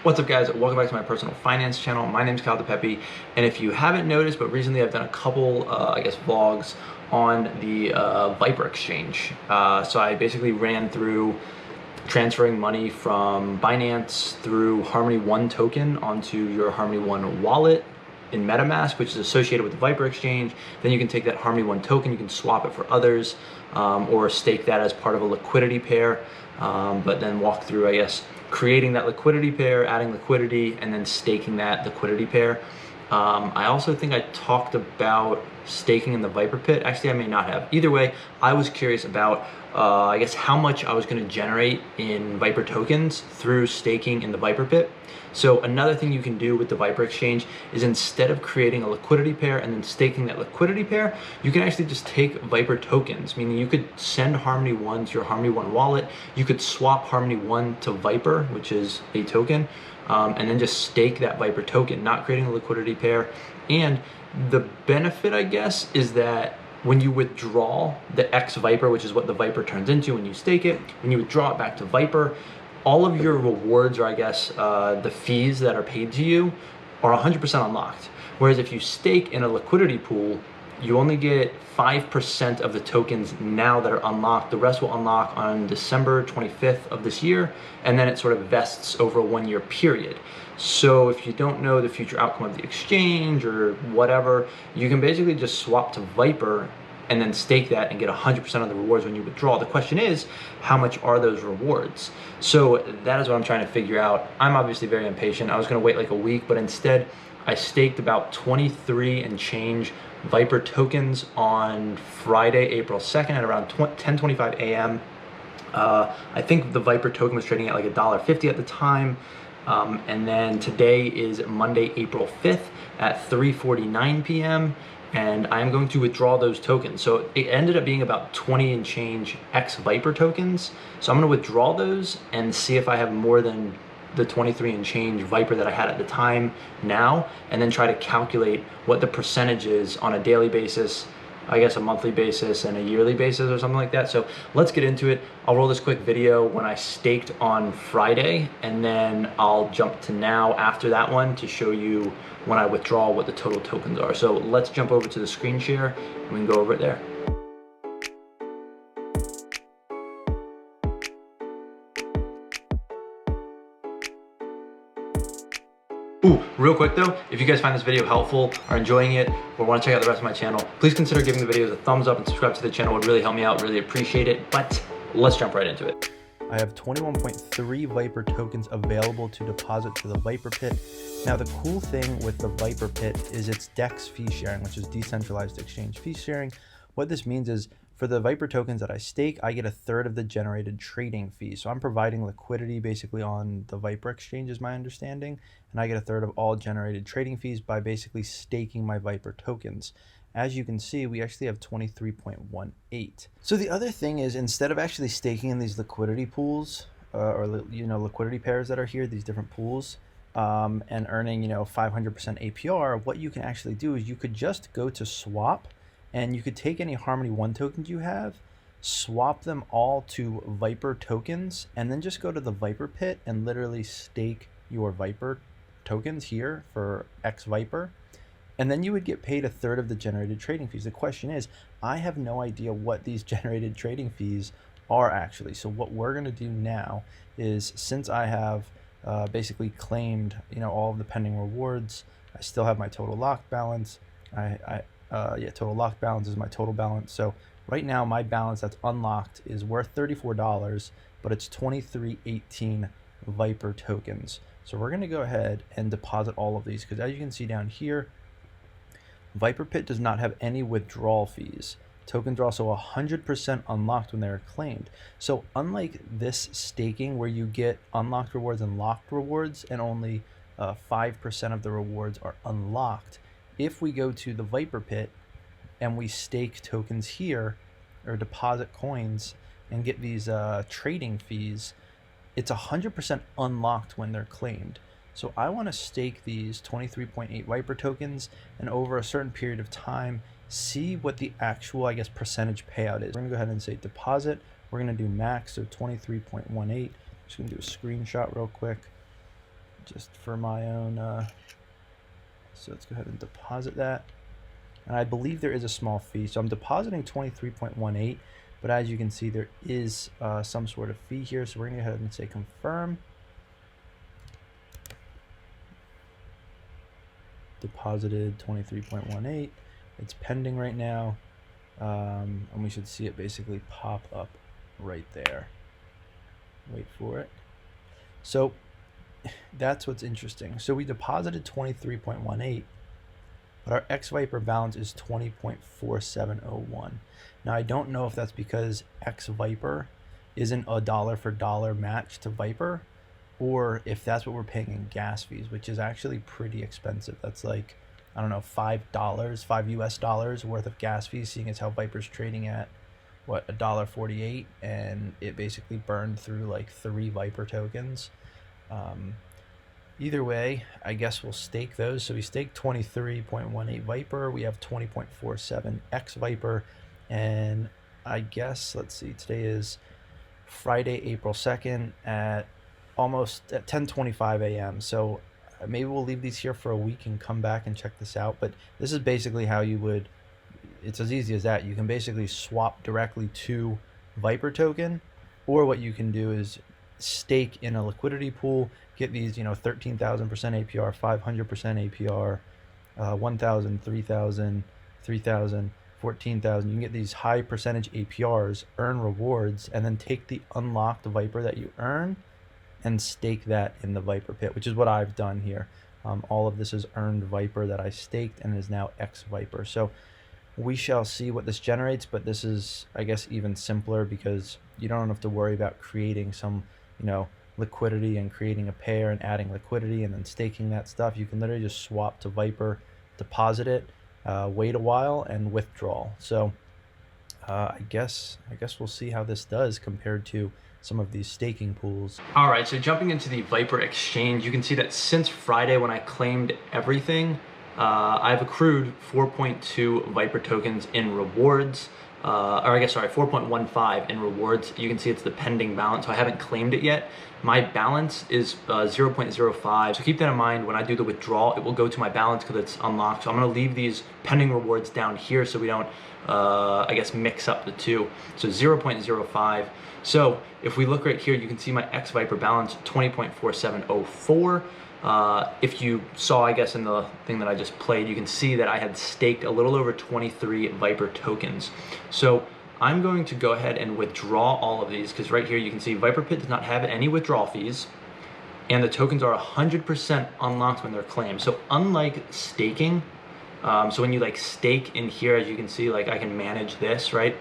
What's up, guys? Welcome back to my personal finance channel. My name is kyledipeppe, and if you haven't noticed, but recently I've done a couple, vlogs on the Viper exchange. So I basically ran through transferring money from Binance through harmony.one token onto your harmony.one wallet in MetaMask, which is associated with the Viper exchange. Then you can take that harmony.one token, you can swap it for others, or stake that as part of a liquidity pair, but then walk through, creating that liquidity pair, adding liquidity, and then staking that liquidity pair. I also think I talked about staking in the Viper pit. Actually, I may not have. Either way, I was curious about, how much I was going to generate in Viper tokens through staking in the Viper pit. So another thing you can do with the Viper exchange is, instead of creating a liquidity pair and then staking that liquidity pair, you can actually just take Viper tokens, meaning you could send harmony.one to your harmony.one wallet. You could swap harmony.one to Viper, which is a token, and then just stake that Viper token, not creating a liquidity pair. And the benefit, I guess, is that when you withdraw the X Viper, which is what the Viper turns into when you stake it, when you withdraw it back to Viper, all of your rewards, or the fees that are paid to you, are 100% unlocked. Whereas if you stake in a liquidity pool, you only get 5% of the tokens now that are unlocked. The rest will unlock on December 25th of this year, and then it sort of vests over a 1-year period. So if you don't know the future outcome of the exchange or whatever, you can basically just swap to Viper and then stake that and get 100% of the rewards when you withdraw. The question is, how much are those rewards? So that is what I'm trying to figure out. I'm obviously very impatient. I was gonna wait like a week, but instead I staked about 23 and change Viper tokens on Friday, April 2nd at around 10:25 a.m. I think the Viper token was trading at like $1.50 at the time. And then today is Monday, April 5th at 3:49 p.m. and I'm going to withdraw those tokens. So it ended up being about 20 and change X Viper tokens. So I'm gonna withdraw those and see if I have more than the 23 and change Viper that I had at the time now, and then try to calculate what the percentage is on a daily basis, I guess a monthly basis, and a yearly basis or something like that. So let's get into it. I'll roll this quick video when I staked on Friday, and then I'll jump to now after that one to show you when I withdraw what the total tokens are. So let's jump over to the screen share and we can go over it there. Ooh, real quick though, if you guys find this video helpful, are enjoying it, or want to check out the rest of my channel, please consider giving the videos a thumbs up and subscribe to the channel. It would really help me out, really appreciate it. But let's jump right into it. I have 21.3 Viper tokens available to deposit to the Viper pit. Now the cool thing with the Viper pit is it's DEX fee sharing, which is decentralized exchange fee sharing. What this means is, for the Viper tokens that I stake, I get 1/3 of the generated trading fee. So I'm providing liquidity basically on the Viper exchange, is my understanding, and I get 1/3 of all generated trading fees by basically staking my Viper tokens. As you can see, we actually have 23.18. So the other thing is, instead of actually staking in these liquidity pools, liquidity pairs that are here, these different pools, and earning 500% APR, what you can actually do is you could just go to swap, and you could take any harmony.one tokens you have, swap them all to Viper tokens, and then just go to the Viper pit and literally stake your Viper tokens here for X Viper. And then you would get paid 1/3 of the generated trading fees. The question is, I have no idea what these generated trading fees are actually. So what we're gonna do now is, since I have basically claimed all of the pending rewards, I still have my total locked balance. Total locked balance is my total balance. So right now my balance that's unlocked is worth $34, but it's 2318 Viper tokens. So we're gonna go ahead and deposit all of these, because as you can see down here, Viper pit does not have any withdrawal fees. Tokens are also 100% unlocked when they're claimed. So unlike this staking where you get unlocked rewards and locked rewards, and only 5% of the rewards are unlocked, if we go to the Viper pit and we stake tokens here, or deposit coins and get these trading fees, it's 100% unlocked when they're claimed. So I want to stake these 23.8 Viper tokens, and over a certain period of time, see what the actual, percentage payout is. We're gonna go ahead and say deposit. We're gonna do max, so 23.18. Just gonna do a screenshot real quick. just for my own. So let's go ahead and deposit that. And I believe there is a small fee. So I'm depositing 23.18, but as you can see, there is some sort of fee here. So we're gonna go ahead and say confirm. Deposited 23.18. It's pending right now. And we should see it basically pop up right there. Wait for it. So that's what's interesting. So we deposited 23.18, but our X-Viper balance is 20.4701. Now I don't know if that's because X-Viper isn't a dollar for dollar match to Viper, or if that's what we're paying in gas fees, which is actually pretty expensive. That's like, I don't know, $5 US worth of gas fees, seeing as how Viper's trading at what, $1.48, and it basically burned through like 3 Viper tokens. Either way, I guess we'll stake those. So we staked 23.18 Viper, we have 20.47 X Viper, and I guess, let's see, today is Friday, April 2nd at almost at 10:25 a.m. So maybe we'll leave these here for a week and come back and check this out. But this is basically how you would, it's as easy as that. You can basically swap directly to Viper token, or what you can do is stake in a liquidity pool, get these, 13,000% APR, 500% APR, 1,000, 3,000, 3,000, 14,000. You can get these high percentage APRs, earn rewards, and then take the unlocked Viper that you earn and stake that in the Viper pit, which is what I've done here. All of this is earned Viper that I staked and is now X Viper. So we shall see what this generates, but this is, I guess, even simpler because you don't have to worry about creating some, liquidity and creating a pair and adding liquidity and then staking that stuff. You can literally just swap to Viper, deposit it, wait a while, and withdraw. So I guess we'll see how this does compared to some of these staking pools. All right, so jumping into the Viper exchange, you can see that since Friday when I claimed everything, I've accrued 4.2 Viper tokens in rewards, 4.15 in rewards. You can see it's the pending balance, so I haven't claimed it yet. My balance is 0.05, so keep that in mind. When I do the withdrawal, it will go to my balance because it's unlocked. So I'm gonna leave these pending rewards down here so we don't, mix up the two. So 0.05. So if we look right here, you can see my X Viper balance, 20.4704. If you saw, I guess, in the thing that I just played, you can see that I had staked a little over 23 Viper tokens. So I'm going to go ahead and withdraw all of these because right here you can see Viper Pit does not have any withdrawal fees, and the tokens are 100% unlocked when they're claimed. So unlike staking, so when you stake in here, as you can see, I can manage this, right?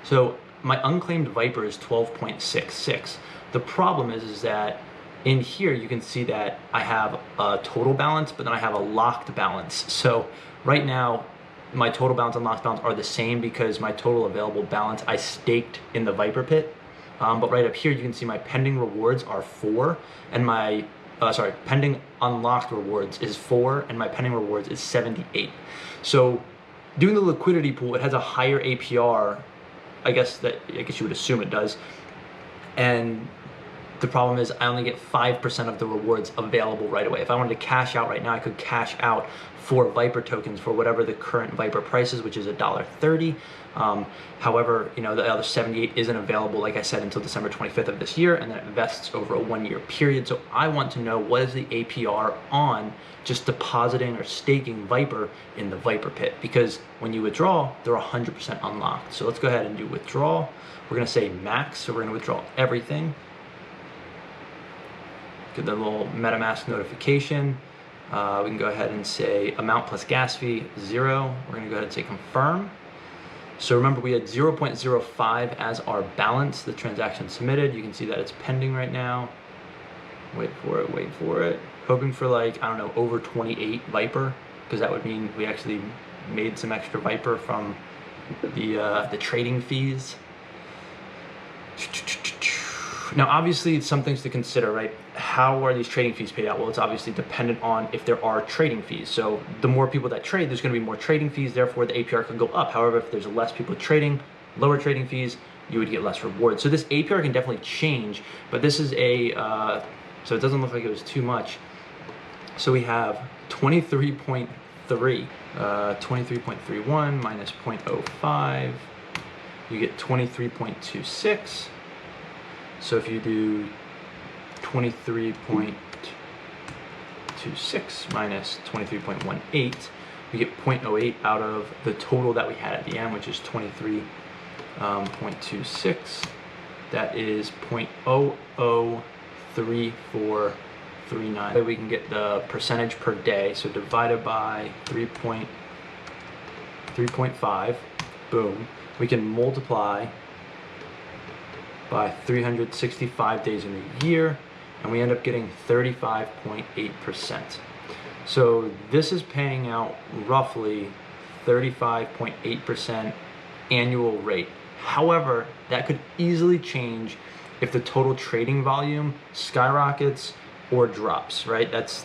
So my unclaimed Viper is 12.66. The problem is that in here you can see that I have a total balance, but then I have a locked balance. So right now my total balance and locked balance are the same because my total available balance I staked in the Viper Pit. But right up here you can see my pending rewards are 4, and my pending unlocked rewards is 4, and my pending rewards is 78. So doing the liquidity pool, it has a higher APR. I guess you would assume it does. And the problem is I only get 5% of the rewards available right away. If I wanted to cash out right now, I could cash out 4 Viper tokens for whatever the current Viper price is, which is $1.30. However, the other 78 isn't available, like I said, until December 25th of this year, and then it vests over a 1-year period. So I want to know what is the APR on just depositing or staking Viper in the Viper Pit, because when you withdraw, they're 100% unlocked. So let's go ahead and do withdrawal. We're gonna say max, so we're gonna withdraw everything. Get the little MetaMask notification. We can go ahead and say amount plus gas fee, 0. We're gonna go ahead and say confirm. So remember, we had 0.05 as our balance. The transaction submitted. You can see that it's pending right now. Wait for it. Hoping for over 28 Viper, because that would mean we actually made some extra Viper from the trading fees. Now, obviously, some things to consider, right? How are these trading fees paid out? Well, it's obviously dependent on if there are trading fees. So the more people that trade, there's going to be more trading fees. Therefore, the APR could go up. However, if there's less people trading, lower trading fees, you would get less rewards. So this APR can definitely change, but this is so it doesn't look like it was too much. So we have 23.3, 23.31 minus 0.05, you get 23.26. So if you do 23.26 minus 23.18, we get 0.08 out of the total that we had at the end, which is 23.26. That is 0.003439. We can get the percentage per day. So divided by 3.5, boom. We can multiply by 365 days in a year, and we end up getting 35.8%. So this is paying out roughly 35.8% annual rate. However, that could easily change if the total trading volume skyrockets or drops, right? That's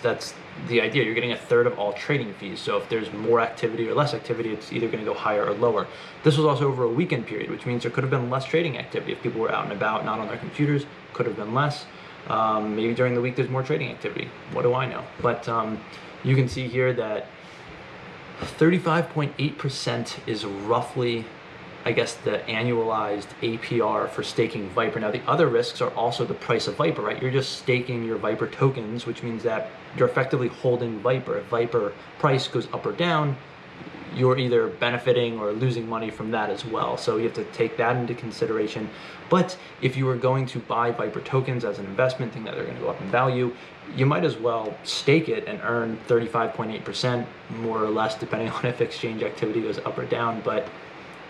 the idea. You're getting a third of all trading fees. So if there's more activity or less activity, it's either going to go higher or lower. This was also over a weekend period, which means there could have been less trading activity. If people were out and about, not on their computers, could have been less. Maybe during the week there's more trading activity. What do I know? But you can see here that 35.8% is roughly, I guess, the annualized APR for staking Viper. Now, the other risks are also the price of Viper, right? You're just staking your Viper tokens, which means that you're effectively holding Viper. If Viper price goes up or down, you're either benefiting or losing money from that as well. So you have to take that into consideration. But if you were going to buy Viper tokens as an investment, think that they're going to go up in value, you might as well stake it and earn 35.8%, more or less, depending on if exchange activity goes up or down. But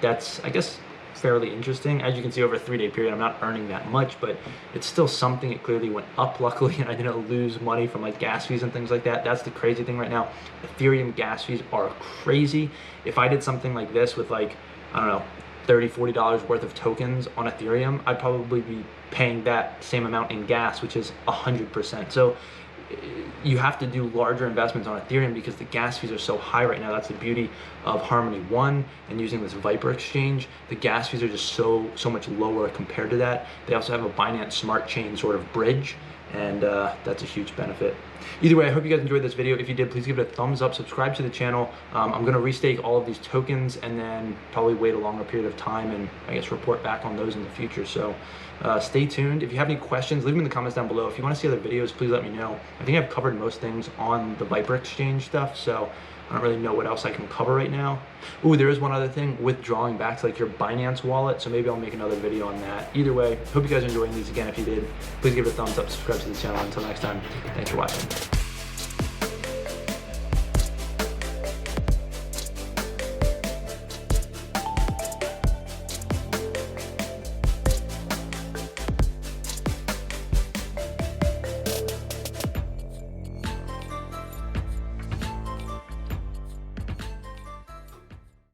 that's, I guess, fairly interesting. As you can see, over a 3-day period, I'm not earning that much, but it's still something. It clearly went up, luckily, and I didn't lose money from like gas fees and things like that. That's the crazy thing right now. Ethereum gas fees are crazy. If I did something like this with like, I don't know, $30-$40 worth of tokens on Ethereum, I'd probably be paying that same amount in gas, which is 100%. So you have to do larger investments on Ethereum because the gas fees are so high right now. That's the beauty of Harmony.one and using this Viper exchange. The gas fees are just so much lower compared to that. They also have a Binance Smart Chain sort of bridge, and that's a huge benefit. Either way, I hope you guys enjoyed this video. If you did, please give it a thumbs up, subscribe to the channel. I'm gonna restake all of these tokens and then probably wait a longer period of time and I guess report back on those in the future. So stay tuned. If you have any questions, leave them in the comments down below. If you wanna see other videos, please let me know. I think I've covered most things on the Viper exchange stuff, so I don't really know what else I can cover right now. Ooh, there is one other thing, withdrawing back to like your Binance wallet, so maybe I'll make another video on that. Either way, hope you guys are enjoying these. Again, if you did, please give it a thumbs up, subscribe to the channel. Until next time, thanks for watching.